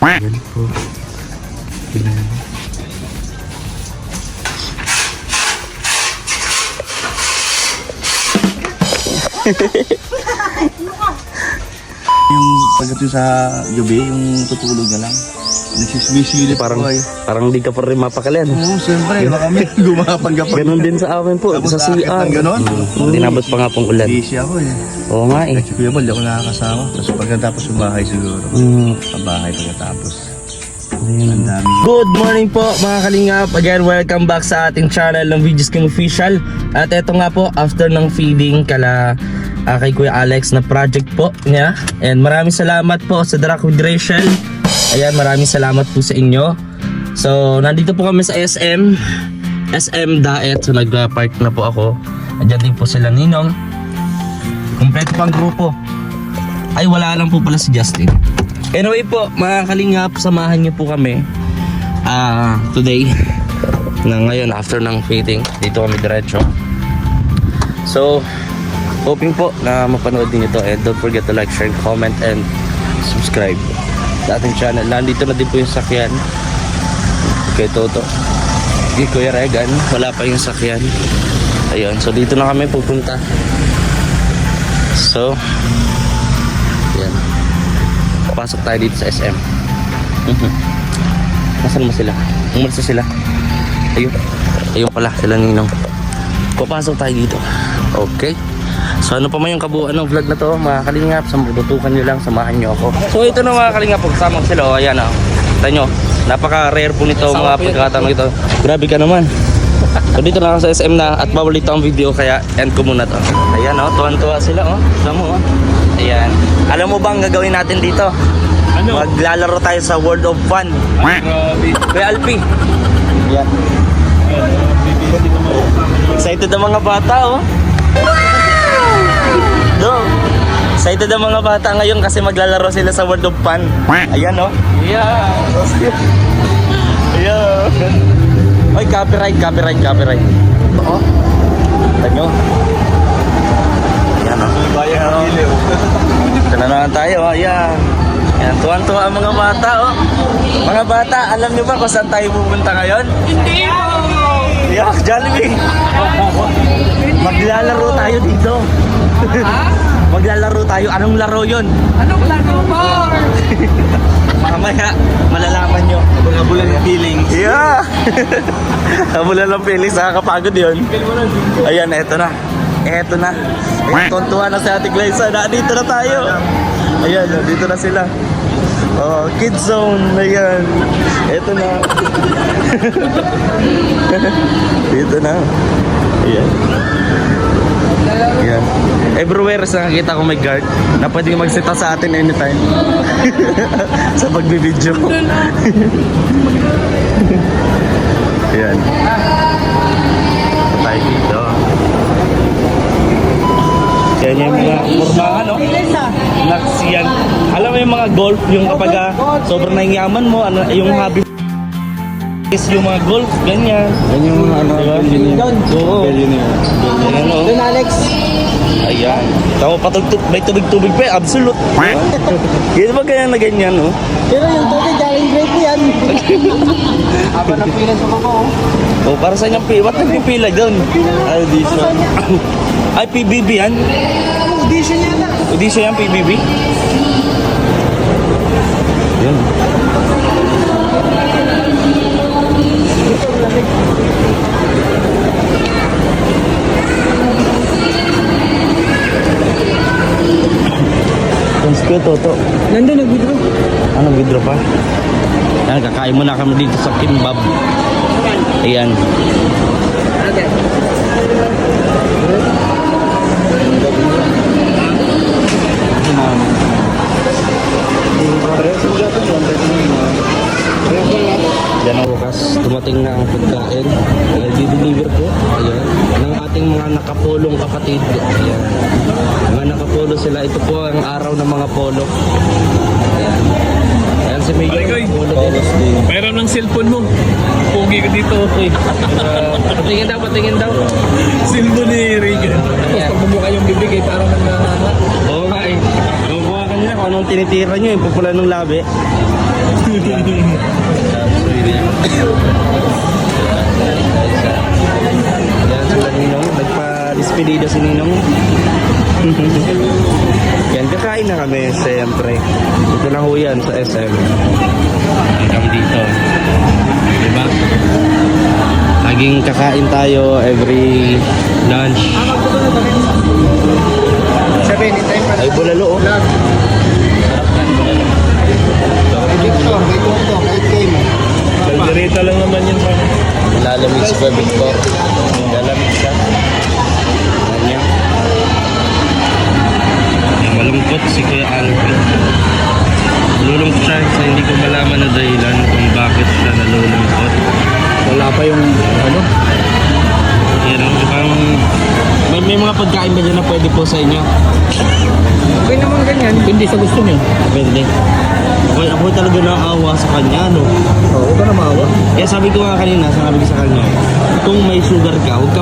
Yan po. Tingnan. Yung pagdating sa gabi, yung tutulog na lang. Nagsiswisilip Parang di ka pa rin mapakalian. Oo, siyempre. Baka kami gumapang-gapang. Ganon din sa amin po, Tapos sa CR. ganon? Tinabot pa nga pong ulan. Busy ako eh. Oo nga eh. Si Kuya Bal, di ako nakakasama. Tapos pagkatapos yung bahay siguro. Sa bahay pagkatapos. Ang dami. Good morning po mga kalingap. Again, welcome back sa ating channel ng Videos King Official. At eto nga po, after ng feeding kay Kuya Alex na project po niya. And maraming salamat po sa Drac with Rachel. Ayan, maraming salamat po sa inyo. So, nandito po kami sa SM Daet. So, nag-park na po ako. Andiyan din po sila Ninong. Kompleto pang grupo. Ay, wala lang po pala si Justin. Anyway po, mga kalingap, samahan niyo po kami today na ngayon after ng feeding. Dito kami diretso. So, hoping po na mapanood din ito, and don't forget to like, share, comment, and subscribe sa ating channel. Nandito na din po yung sakyan kay Toto, kay Kuya Regan. Wala pa yung sakyan. Ayun, so dito na kami pupunta. So, yan. Pasok tayo dito sa SM. Nasaan mo sila? Umalis na sila. Ayun pala sila Ninong. Papasok tayo dito. Okay. So ano pa man yung kabuuan ng vlog na to, mga kalingap, sambutukan nyo lang, samahan nyo ako. So ito na mga kalingap, pagsamang sila, o ayan o. Kita nyo, napaka-rare po nito mga pagkakataon ito. Grabe ka naman. So dito na ako sa SM na, at bawal dito ang video, kaya end ko muna to. Ayan o, tuwan-tuwa sila o. Alam mo o. Ayan. Alam mo bang gagawin natin dito? Ano? Maglalaro tayo sa World of Fun. Kuya Alpi. Ayan. Excited ang mga bata o. No. Excited ang mga bata ngayon kasi maglalaro sila sa World of Fun. Ayan o. Yeah. Yeah. Ay, copyright. Oo. Tanyo. Ayan o. Ito na naman tayo. Ayan. Ayan, tuwan-tuwa ang mga bata o. Mga bata, alam nyo ba kung saan tayo pupunta ngayon? Hindi po. Yeah, Jollibee. Maglalaro tayo dito. Maglalaro tayo. Anong laro yun? Anong laro mo? Mamaya, malalaman nyo. Habulan ng feelings. Yeah! Habulan ng feelings. Nakakapagod yun. Ayan, eto na. Eto na. Tontuwa na si Ate Glyza. Dito na tayo. Ayan, dito na sila. Oh, Kids Zone. Ayan. Eto na. Dito na. Ayan. Ayan. Everywhere sa nakikita ko may guard na pwedeng magsita sa atin anytime. Sa pagbibideo. Ayan. Tayo dito. Yan yung mga kurmahan, no? Naksiyan. Alam mo yung mga golf, yung kapag sobrang naingyaman mo, ano, yung hobby is yung mga golf, ganyan. Yan yung mga ano, Oo. Billionaire. Ayan, no? Doon, Alex. Ayan. Tama patugtog, may tubig-tubig pa, absolute. Yan ba ganyan na ganyan, no? Pero yung tubig, galing great yan. Aba ng pilas mo ko. O, para sa inyong pila, ba't nagpipila doon? Audition. Ay, PBB yan? Audition yan na. Audition yan, PBB? Yan. Konsko, Toto. Nandun, nag-withdraw. Ano, withdraw pa? Yan, kakain muna kami dito sa Kimbab. Ayan. Yan ang bukas. Dumating na ang pagkain. Di-deliver po. Ayan. Ng ating mga nakapolong kapatid. Ayan. Mga nakapolo sila. Ito po ang araw ng mga polo. Ayan. Ayan si Miguel. Mayroon ng cellphone mo. Pugi ka dito. Okay. Patingin daw. Cellphone ni Regan. Tapos pag bumuka yung bibig ay parang nanganganak. Oo nga eh. Kumukuha ka nila kung anong tinitira nyo. Yung pupula ng labi. Yan sila Ninong. Nagpa-despedida si Ninong. Yan, kakain na kami, siyempre. Ito lang ho yan sa SM. Hanggang dito. Diba? Laging kakain tayo every lunch. Ay, bulalo oh. Kaldereta lang naman yun. Lalamig si Kuya Victor. Lalamig siya. Kanya. Malungkot si Kuya Alvin. Nalulungkot siya sa hindi ko malaman na dahilan kung bakit siya nalulungkot. Wala pa yung ano. Yan ang ibang... May mga pagkain ba dyan na pwede po sa inyo? Okay naman ganyan. Hindi sa gusto niyo. Pwede. Ako talaga naawa sa kanya, no? Oo, huwag ka na maawa. Kaya sabi ko nga kanina, sabi ko sa kanya, kung may sugar ka, huwag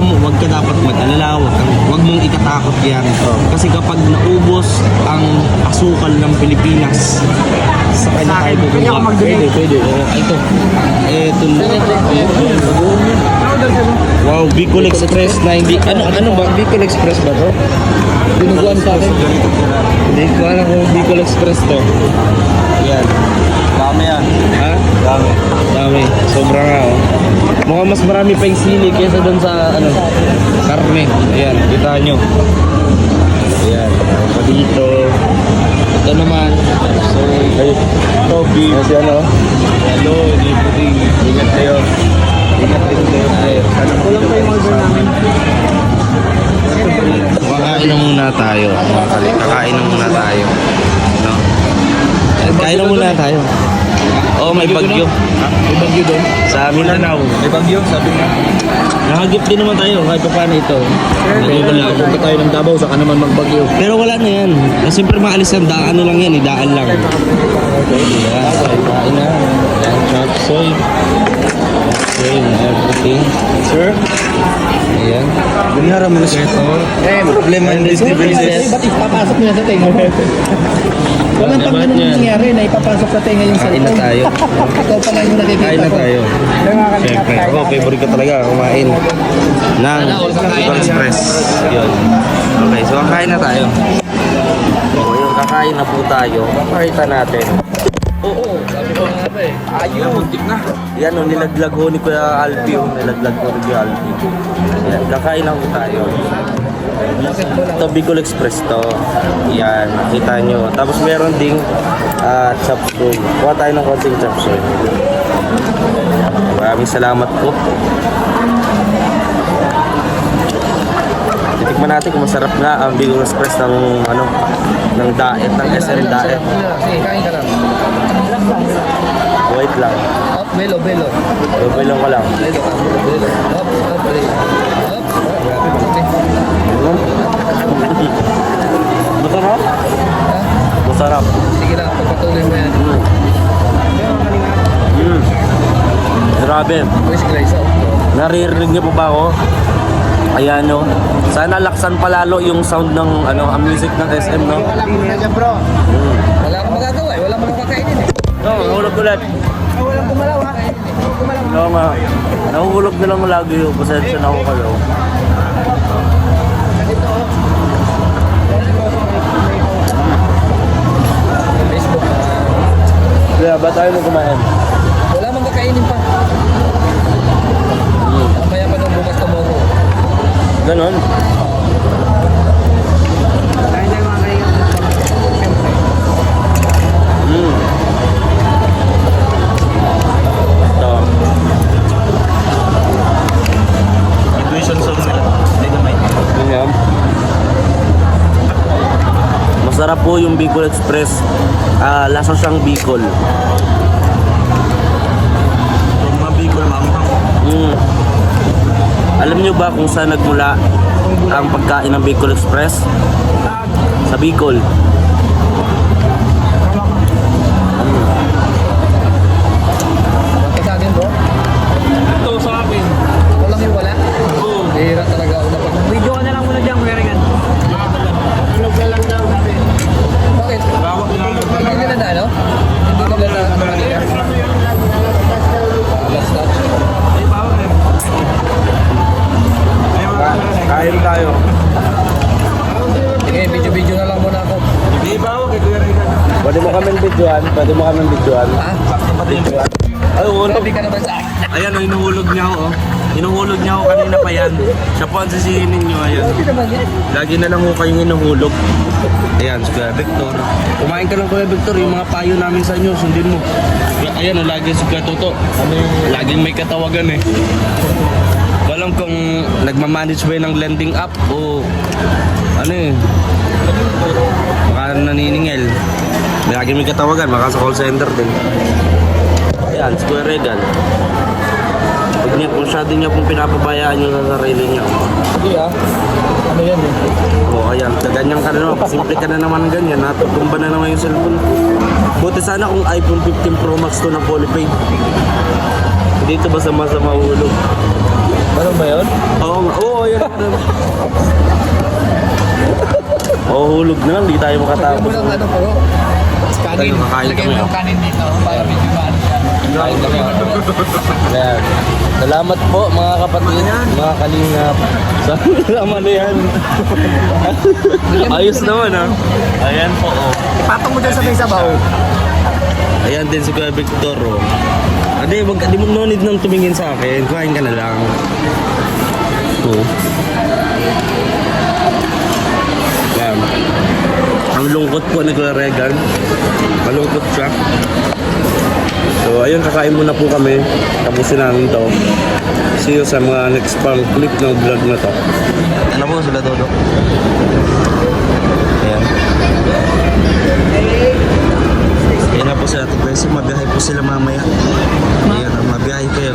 ka dapat mag-alala, huwag mong ikatakot yan. Kasi kapag naubos ang asukal ng Pilipinas, sa kanya tayo bubuwa. Pwede. Ito. Ito na. Wow, Bicol Express na hindi... Ano ba? Bicol Express ba to? Dinuguan sa akin. Hindi ko alam kung Bicol Express to. Yan. Dami yan. Ha? Dami. Dami. Sobra nga oh. Mukhang mas marami pa yung sili kaysa doon sa karne. Ayan, kita nyo. Ayan, pa dito. Ito naman. So, ito beef. Kasi ano? Hello, hindi puting. Ingat kayo. Ingat din kayo. Ay, sana po lang yung order namin. Kakain na muna tayo. Kakain na muna tayo. No? Kain na muna tayo. Oh, may bagyo. May bagyo doon. Sa amin na May bagyo, sabi nga. nakagip din naman tayo kahit pa paano ito. Wala. Punta tayo ng Davao, saka naman magbagyo. Pero wala na yan. Kasi siyempre maalis yan, ano lang yan, daan lang. Okay, kain na. Yan, chop soy. Okay, everything. Sir? Ayan. Binihara mo na siya. Problema ng distribution. Ba't ipapasok niya sa tenga? Walang Dapat pag ganun yan. nangyari na ipapasok sa tenga yung Kain na cellphone. tayo. Ikaw pala yung nakikita Kain na ko. tayo. Siyempre. Ako, favorite ko talaga kumain ng Bicol Express. Yun. Okay, so kakain na tayo. So, yung kakain na po tayo. Kakakita natin. Oo, sabi ko nga ba eh. Ayun, muntik na. Yan o, nilaglag ho ni Kuya Alfie. Nilaglag ho ni Kuya Alfie. Yan, kakain na po tayo. Ito, Bicol Express to. Yan, nakita nyo. Tapos meron ding chop suey. Kuha tayo ng konting chop suey. Maraming salamat po. Titikman natin kung masarap nga ang Bicol Express ng ng diet, ng SM diet. Sige, kain ka lang. Wait lang. Up, belo. Bilong ko lang. Belo ka. Belo. Up, belo. Up. Grabe, malaki. Masarap? Ha? Masarap. Sige lang, pagpatuloy mo yan. Grabe. Wish Grace, oh. Naririnig niyo po ba ako? Ayan no. Sana laksan palalo yung sound ng ang music ng SM no. Wala kang magagawa eh. Wala mo kakainin eh. No, nahulog ulit. Walang gumalaw ha. No nga. Nahulog na lang lagi yung pasensya na ako kayo. Facebook. Kaya ba tayo mo kumain? Wala mang kakainin pa. Mamaya pa nung bukas tomorrow. Ganon. Ito. Intuition song nila. Dynamite. Ganyan. Masarap po yung Bicol Express. Lasa siyang Bicol. Yung mga Bicol, maanghang. Alam niyo ba kung saan nagmula ang pagkain ng Bicol Express? Sa Bicol. Basta sa akin bro. Ito sa akin. Walang yung wala. Hira talaga ako dapat. Video ka na lang muna dyan, Kuya Regan. Tulog na lang daw natin. Bakit? Bawak na lang. Hindi nila na ano? Hindi nila na mo kami videoan. Pwede mo kami videoan. Ah, sakto pa rin. Ay, hulog. Sabi ka naman sa akin. Ayan, oh, inuhulog niya ako. Oh. Inuhulog niya ako kanina pa yan. Siya po ang sisinin niyo. Ayan. Lagi na lang ho kayong inuhulog. Ayan, si Kuya Victor. Kumain ka lang, Kuya Victor. Yung mga payo namin sa inyo, sundin mo. Ayan, oh, lagi si Kuya Toto. Laging may katawagan eh. Walang kung nagmamanage ba yun ng lending app o ano eh. Baka naniningil. Laging may katawagan, baka sa call center din. Ayan, si Kuya Regan. Huwag niya, masyado niya pong pinapabayaan yung sa sarili niya. Hindi ah. Ano yan eh? Oo, ayan. Ganyan ka na naman. Simple ka na naman ganyan. Natutumba na naman yung cellphone. Buti sana kung iPhone 15 Pro Max to na fully paid. Hindi ito basta-basta mahulog. Ano ba yun? Oo nga. Oo, ayan. Hulog na lang. Hindi tayo makatapos. Walang ano pero. Kanin. Tayo, kakain Lagyan kami, mo ah. yung kanin dito para medyo maano siya. Kain kami. Ayan. Salamat po mga kapatid, mga kalingap. Salamat na yan. Ayos naman ha. Ayan po oh. Ipatong mo dyan sa may sabaw. Ayan din si Kuya Victor oh. Ade, di mo no need nang tumingin sa akin. Kuhain ka na lang. Oh. Ayan. Ang lungkot po ni Kuya Regan. Malungkot siya. So ayun, kakain muna po kami. Tapusin namin to. See you sa mga next pang clip ng vlog na to. Ano po sila Dodo? Ayan. Ayan na po sila Ate Bessie. Mabiyahe po sila mamaya. Ayan, mabiyahe kayo.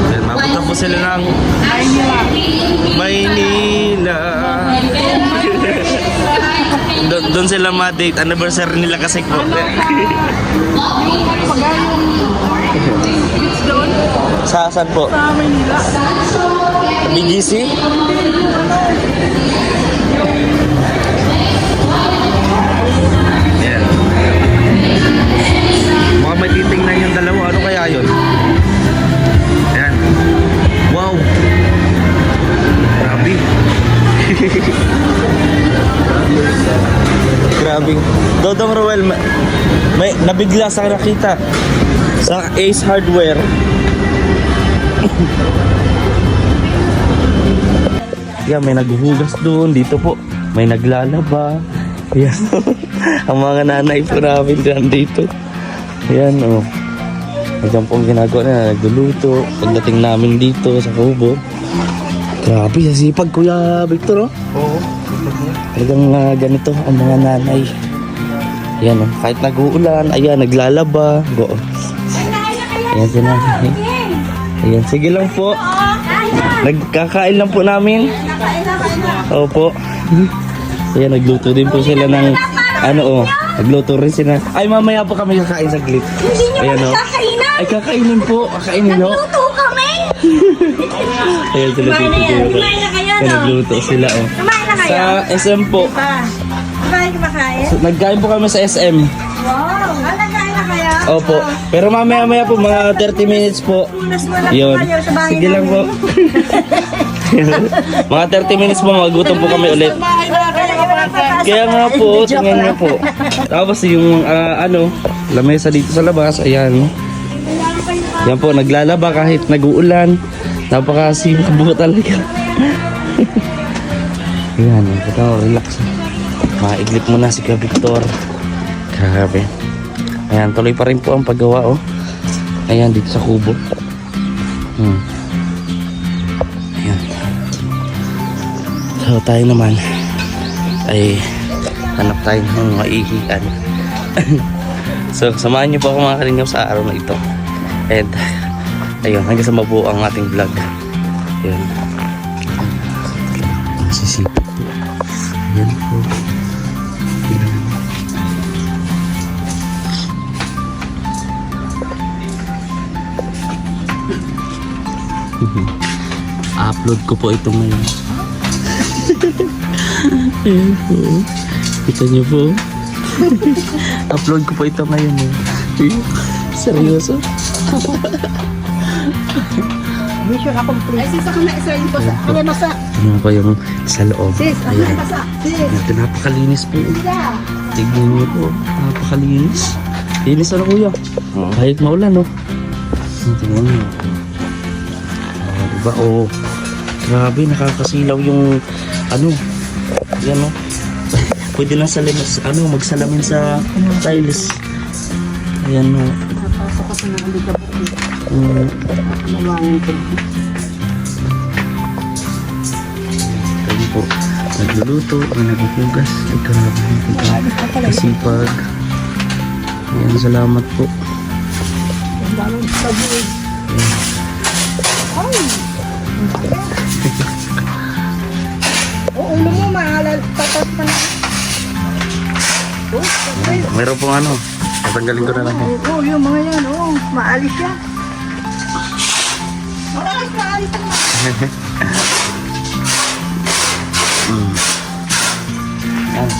Ayan, mapunta po sila ng Maynila. Doon sila ma-date. Anniversary nila kasi po. Sa saan po? Sa Maynila. BGC? Ayan. Mukhang may titingnan yung dalawa. Ano kaya yun? Ayan. Wow. Grabe. Grabe. Dodong Roel, may nabigla sa nakita sa Ace Hardware. Yan, may naghuhugas doon. Dito po, may naglalaba. Yan. Ang mga nanay po namin dyan dito. Yan, oh. Diyan po ang ginagawa na, nagluluto. Pagdating namin dito sa kubo. Grabe, sipag Kuya Victor, oh. Oo. Talagang ganito ang mga nanay. Ayan, oh. Kahit nag-uulan, ayan, naglalaba. Go. Ayan si nanay. Ayan, sige lang po. Nagkakain lang po namin. Opo. Ayan, nagluto din po sila ng ano, oh. Nagluto rin sila. Ay, mamaya po kami kakain saglit. Hindi nyo Ayan, kami oh. kakainan. Ay, kakainin po. Kakainin, no? Nagluto kami. Ayan sila Kumain na yan. Kumain na kayo, no? Nagluto sila, oh. Kumain na kayo. Sa SM po. Kumain ka makain? Nagkain po kami sa SM. Wow. Nagkain na kayo? Opo. Pero mamaya po, mga 30 minutes po. Punas mo na po Yun. kayo sa bahay Sige lang po. Mga 30 minutes po, magutom po kami ulit. Kaya nga po, tingnan niyo po. Tapos yung ano, lamesa dito sa labas, ayan. Yan po, naglalaba kahit nag-uulan. Napakasipag po talaga. Ayan, ito, relax. Maiglip muna si Kuya Victor. Grabe. Ayan, tuloy pa rin po ang paggawa, oh. Ayan, dito sa kubo. Ayan. So, tayo naman ay hanap tayo ng maihian. So, samahan niyo po ako mga kalingap sa araw na ito. And, ayun, hanggang sa mabuo ang ating vlog. Ayan. Sisipit po. Ayan po. Upload ko po ito ngayon. Ayan po. Kita niyo po. Upload ko po ito ngayon. Seryoso? Mission accomplished. Ay, sis, ako na isa rin po sa... Ako na masa. Ano pa yung sa loob. Sis, ako na masa. Sis. Ito, napakalinis po. Sila. Tignan niyo po. Napakalinis. Linis na kuya. Kahit maulan, no? Tignan niyo. Diba? Oh. Grabe, nakakasilaw yung ano. Yan, no? Pwede lang magsalamin sa tiles. Ayan, no? Napasok kasi na ulit ako. Ayun po. Nagluluto, naghuhugas. Ay, grabe. Kasipag. Ayan, salamat po. Ulo mo, maalala. Tapat pa na. Meron pong ano. Tatanggalin ko na lang. Oo, yung mga yan. Oo, maalis yan. Maalis yan. Yan.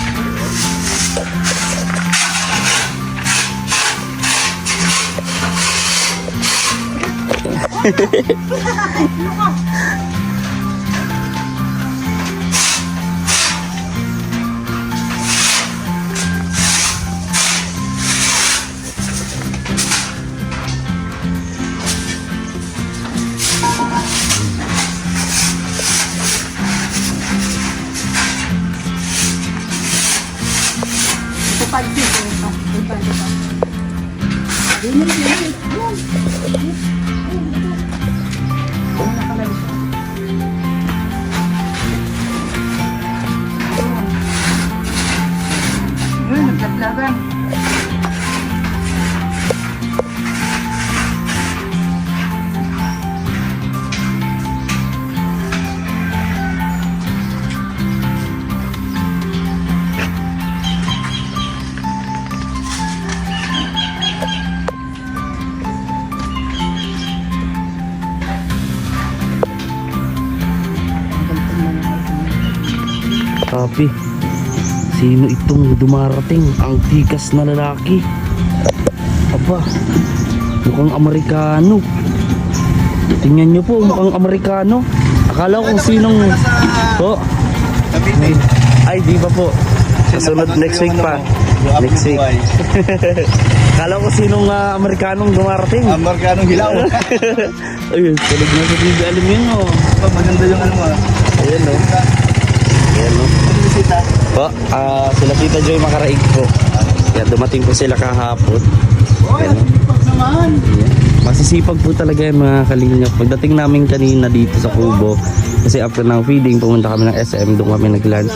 Nagkatlaban. Papi, sino itong dumarating? Ang tikas na lalaki. Aba, mukhang Amerikano. Tingnan nyo po, mukhang Amerikano. Akala ko kung sinong... Po? Ay, di pa po. Kasunod next week pa. Next week. Akala ko sinong Amerikanong dumarating. Amerikanong hilaw. Ayun, tulog na sa TV. Alam yun, oh. Maganda yung ano mo. Ayan, oh. Ayan, oh. Po, sila Tita Joy Makaraig po. Kaya dumating po sila kahapon. Ayan, oh. naman. Masisipag po talaga yung mga kalingap. Pagdating namin kanina dito sa Kubo, kasi after ng feeding, pumunta kami ng SM, doon kami nag-lunch.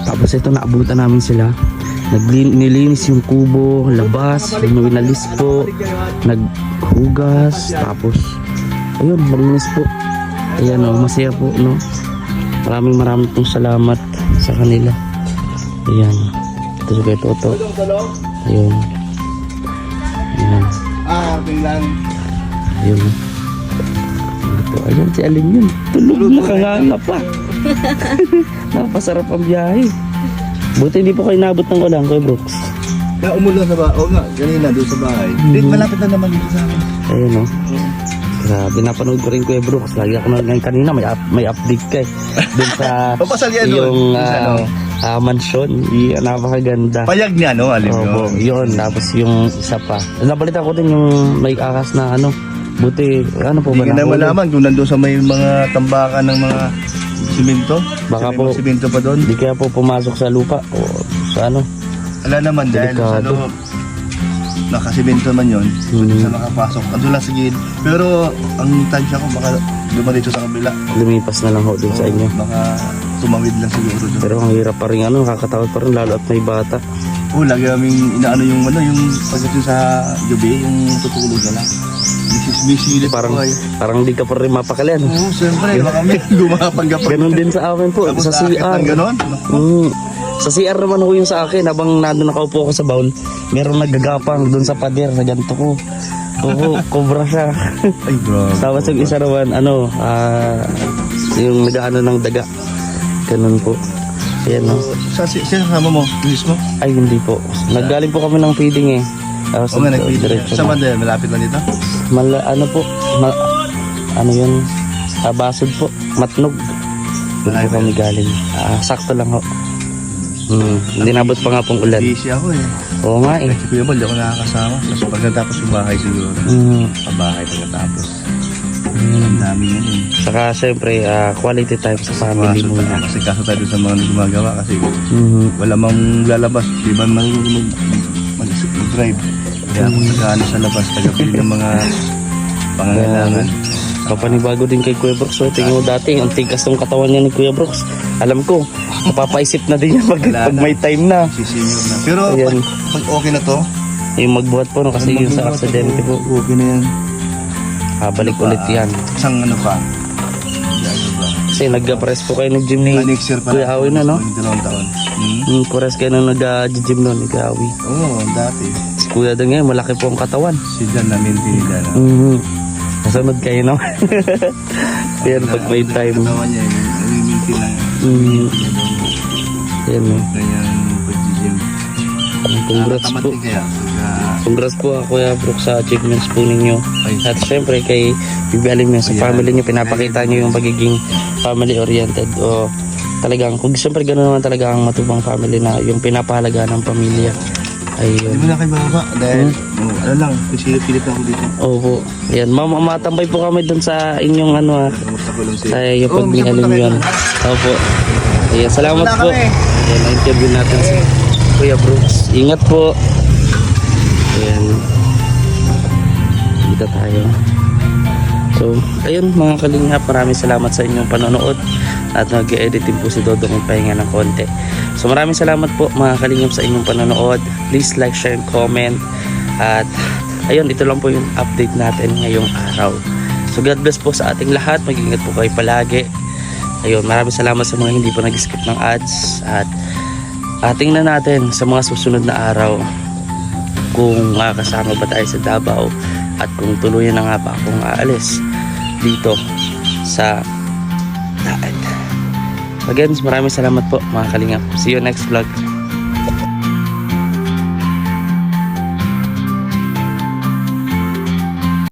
Tapos ito, naabutan namin sila. Nilinis yung kubo, labas, winalis po, naghugas, tapos, ayun, malinis po. Ayan, oh, masaya po, no? Maraming pong salamat sa kanila. Ayan. Ito kay Toto. Ayun. Ayan. Tingnan. Ayun. Ano po? Ayan, si Alin yun. Tulog nakanganga pa. Napasarap ang biyahe. Buti hindi po kayo nabot ng ulan, Kuya Brooks. Kaya umulan na ba? Oo nga, kanina doon sa bahay. Dito, malapit na naman dito sa amin. Ayun, no? Grabe, napanood ko rin Kuya Brooks. Lagi ako ngayon kanina, may update ka eh. Doon sa Papasalyan doon. yung Sa mansion. Napakaganda. Payag niya, no? Alim Opo, yun. Tapos yung isa pa. Nabalita ko din yung may akas na ano. Buti, ano po ba Hindi ka na nahuli? malaman kung nandun sa may mga tambakan ng mga simento. Baka May po- mga simento pa doon. Hindi kaya po pumasok sa lupa o sa ano. Wala naman dahil sa Delikado. loob. Nakasimento man yun. Pwede sa makapasok. Ando lang sa gilid. Pero ang tansya ko baka dumarito sa kabila. Lumipas na lang ho din sa inyo. Baka tumawid lang siguro doon. Pero ang hirap pa rin ano, nakakatakot pa rin lalo at may bata. Lagi kaming inaano yung pagdating sa gabi, yung tutulog na lang. Misilip Parang ko ay. parang di ka pa rin mapakalian. Oo, siyempre, baka may gumapang-gapang. Ganun din sa amin po, Tapos sa nakakit CR. ng ganon. Sa CR naman ho yung sa akin, habang nandun nakaupo ako sa bowl, merong naggagapang doon sa pader, sa ganito ko. Oo, cobra siya. Ay, bro. Tapos yung isa naman, yung nag-ano ng daga. Ganun po. Ayan, no? Sino kasama mo? Mismo? Ay, hindi po. Naggaling po kami ng feeding eh. Tapos Oo nga, nag-feed. diretso Sa na. Mandela, malapit na dito? Ano po, ano yun, basod po, Matnog. Doon po kami galing. Sakto lang ho. Hindi nabot pa nga pong ulan. Busy ako eh. Oo nga eh. Si Kuya Bal, di ako nakakasama. Tapos pagkatapos yung bahay siguro. Pabahay pagkatapos. Ang dami yan eh. Saka syempre, quality time sa family Kaso muna. kasi kaso tayo dun sa mga gumagawa kasi Mhm. wala mang lalabas. Di ba marunong mag-drive. Kaya ako nag-ano sa labas, tagapili ng mga pangangailangan. Kapanibago din kay Kuya Brooks. So, tingin mo dati, ang tigas ng katawan niya ni Kuya Brooks. Alam ko, mapapaisip na din yan pag may time na. Si senior na. Pero Ayan. pag okay na to, Yung magbuhat po, no, kasi yung sa aksidente po. okay na yan. Balik ulit yan. Isang ano pa. Ano ba? Kasi nag-press po kayo ng gym ni Next year pa Kuya Awi na, no? Yung 2 taon. Press kayo na nag-gym nun ni Kuya Awi. Oo, dati. Si Kuya din ngayon, malaki po ang katawan. Si Dan na maintain Dan. Kasunod kayo naman. Yan, pag may time. Katawan niya, maintain lang. Yan, no? Kanyang pag-gym. Congrats po. Nakakamating kaya. Congrats po Kuya Brooks sa achievements po ninyo. At syempre kay Bibi Alim sa family niyo, pinapakita niyo yung pagiging family oriented o talagang, kung siyempre gano'n naman talaga ang matubang family na yung pinapahalaga ng pamilya. Hindi Ayun. mo na kayo bababa dahil ano lang, pisilip ako dito. Opo. Yan, matambay po kami dun sa inyong Kamusta ko lang sa yung pag-alim yun. Opo. Ayan, salamat po. Ayan, na-interview natin si Kuya Brooks. Ingat po. Ayan. Dito tayo. So, ayun mga kalingap, maraming salamat sa inyong panonood. At nag-editing po si Dodong ng pahinga ng konti. So maraming salamat po mga kalingap sa inyong panonood. Please like, share, and comment. At ayun, ito lang po yung update natin ngayong araw. So God bless po sa ating lahat. Mag-ingat po kayo palagi. Ayun, maraming salamat sa mga hindi po nag-skip ng ads. At tingnan natin sa mga susunod na araw kung kasama ba tayo sa Davao at kung tuluyan na nga ba akong aalis dito sa Daad. Again, maraming salamat po mga kalingap. See you next vlog.